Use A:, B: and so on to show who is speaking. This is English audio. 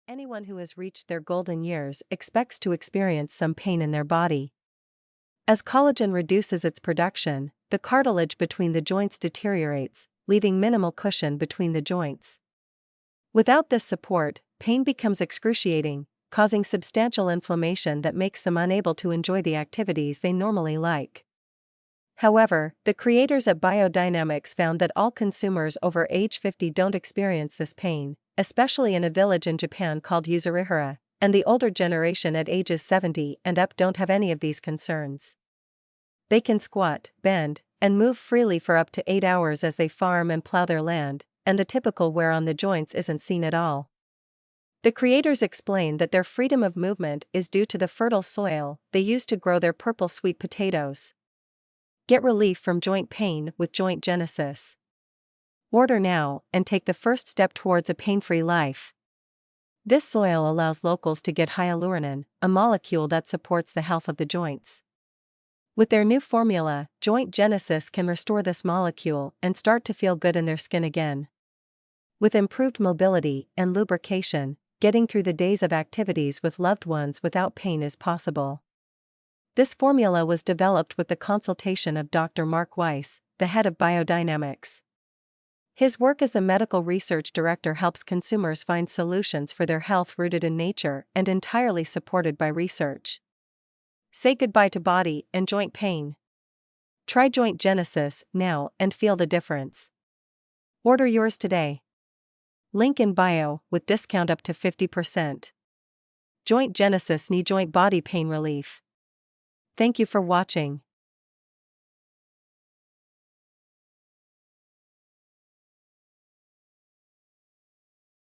A: Anyone who has reached their golden years expects to experience some pain in their body. As collagen reduces its production, the cartilage between the joints deteriorates, leaving minimal cushion between the joints. Without this support, pain becomes excruciating, causing substantial inflammation that makes them unable to enjoy the activities they normally like. However, the creators at Biodynamics found that all consumers over age 50 don't experience this pain, especially in a village in Japan called Yuzurihara, and the older generation at ages 70 and up don't have any of these concerns. They can squat, bend, and move freely for up to 8 hours as they farm and plow their land, and the typical wear on the joints isn't seen at all. The creators explain that their freedom of movement is due to the fertile soil they use to grow their purple sweet potatoes. Get relief from joint pain with Joint Genesis. Order now and take the first step towards a pain-free life. This soil allows locals to get hyaluronan, a molecule that supports the health of the joints. With their new formula, Joint Genesis can restore this molecule and start to feel good in their skin again. With improved mobility and lubrication, getting through the days of activities with loved ones without pain is possible. This formula was developed with the consultation of Dr. Mark Weiss, the head of Biodynamics. His work as the medical research director helps consumers find solutions for their health rooted in nature and entirely supported by research. Say goodbye to body and joint pain. Try Joint Genesis now and feel the difference. Order yours today. Link in bio with discount up to 50%. Joint Genesis knee joint body pain relief. Thank you for watching.